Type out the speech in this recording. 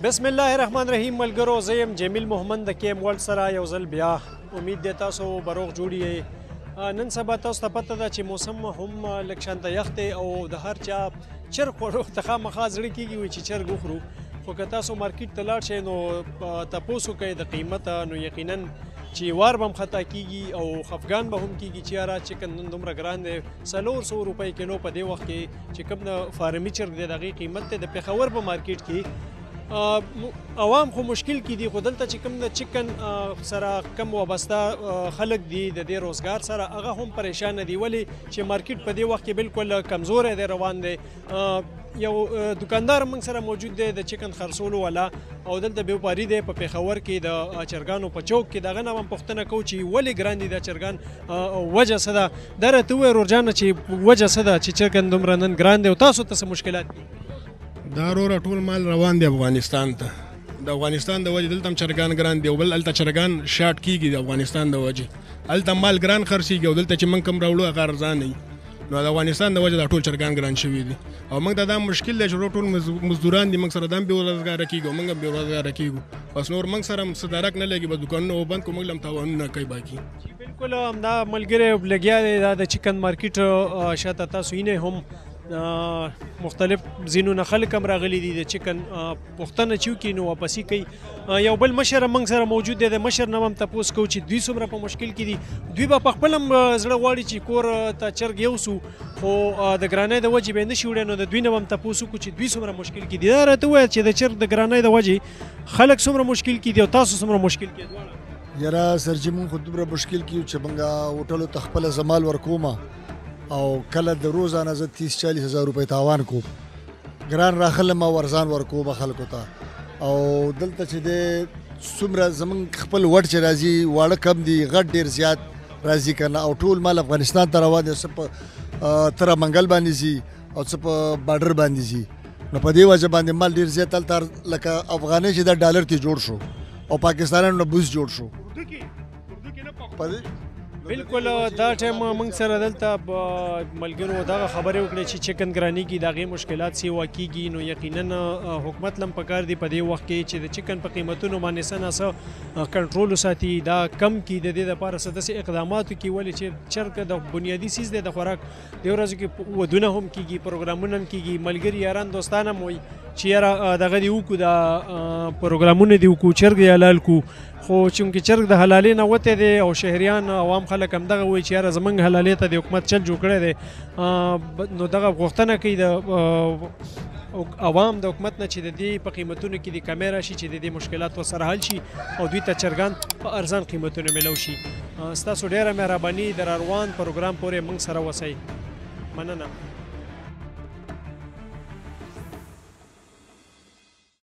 بسم الله الرحمن الرحیم ملګرو، زه یم جمیل محمد د کیم ورلډ سره یو ځل بیا. امید دی تاسو به روغ جوړ یې. نن سبا تاسو ته پته ده چې موسم هم لږ شانته یخ دی او د هر چا چرګ خوړو ته خامخا زړه کېږي وي چې چرګ وخورو، خو که تاسو مارکیټ ته لاړ شئ نو تپوس وکئ د قیمته، نو یقینا چې وار به هم خطا کېږي او خفګان به هم کېږي چې یاره چکن نن دومره ګران دی. 400 روپۍ کیلو په دې وخت کې چې کوم د فارمي چرګ دی د هغې قیمت دی. د پېښور په مارکیټ کې عوام خو مشکل کې دي، خو دلته چې کوم د چکن سره کم وابسته خلک دي د دې روزګار سره، هغه هم پریشان دي. ولې چې مارکیټ په دې وخت کې بالکل کمزوری دی، روان دی. یو دکاندار موږ سره موجود دی د چکن خرڅولو والا، او دلته بیوپاري دی په پېښور کې د چرګانو په چوک کې. د هغه نه هم پوښتنه کوو چې ولې ګران دي دا چرګان، وجه څه ده. دا راته ووایه ورورجانه چې وجه څه ده چې چرګن دومره نن ګران دی او تاسو ته څه مشکلات دي؟ دا وروره ټول مال روان دی افغانستان ته. د افغانستان د وجې دلته هم چرګان ګران دي او بل هلته چرګان شاټ کېږي د افغانستان د وجې. هلته مال ګران خرڅېږي او دلته چې موږ کوم راوړو هغه ارزانه وي. نو د افغانستان د وجې دا ټول چرګان ګران شوي دي او موږ ته دا مشکل دی چې ټول مزدوران دي، موږ سره دا هم بېروزګاره کېږو او موږ هم بېروزګاره کېږو. بس نور موږ سره هم څه درک نه لګي، بس دکانونه وبند کړو، موږ له هم تاوانونه کوي باقي. بالکل همدا ملګری لګیا دی دا د چکن مارکیټ شاته. تاسو یې هم مختلف ځینونه خلک هم راغلي دي د چکن پوښتنه چې وکړي نو واپسي کوي. یو بل مشر موږ سره موجود دی، د مشر نه هم تپوس کوو چې دوی څومره په مشکل کې دي. دوی به په خپل هم زړه غواړي چې کور ته چرګ یوسو، خو د ګرانۍ د وجې به یې نه شي وړی. نو د دوی نه به هم تپوس وکړو چې دوی څومره مشکل کې دي. دا راته ووایه چې د چرګ د ګرانۍ د وجې خلک څومره مشکل کې دي او تاسو څومره مشکل کې دواړه؟ یاره سرجي مونږ خو دومره مشکل کې یو چې مونږ هوټلو ته خپله زمال ورکومه او کله د روزانه زه 30-40 هزار روپۍ تاوان کوم. ګران راخلم او ارزان ورکوم خلکو ته. او دلته چې دی څومره زمونږ خپل وډ چې راځي واړه کم دي، غټ ډېر زیات راځي که نه، او ټول مال افغانستان ته روان دی. څه په تره منګل باندې ځي او څه په بارډر باندې ځي. نو په دې وجه باندې مال ډېر زیات هلته لکه افغانۍ چې دا ډالر ته جوړ شو او پاکستانیانو نه بوس جوړ شو. بالکل دا ټایم موږ سره دلته ملګرو دغه خبرې وکړې چې چکن ګراني کې د هغې مشکلات سیوا کېږي. نو یقینا حکومت لم پکار دی په دې وخت کې چې د چکن په قیمتونو باندې څه نه څه کنټرول وساتي، دا کم کړي، د دې دپاره څه داسې اقدامات وکړي. ولې چې چرګ د بنیادي څیز دی د خوراک. دې ورځو کې ودونه هم کېږي، پروګرامونه هم کېږي، ملګري یاران دوستان هم وایي چې یاره دغه دې وکړو، دا پروګرامونه دې وکړو، چرګ یې حلال کړو. خو چونکې چرګ د حلالۍ نه وتی دی او شهریان عوام خلک همدغه وایي چې یاره زموږ حلالۍ ته د حکومت چل جوړ کړی دی. نو دغه غوښتنه کوي د عوام د حکومت نه چې د دې په قیمتونو کې د کمی راشي، چې د دې مشکلات ورسره حل شي او دوی ته چرګان په ارزان قیمتونو میلو شي. ستاسو ډېره مهرباني، د راروان پروګرام پورې موږ سره اوسئ. مننه.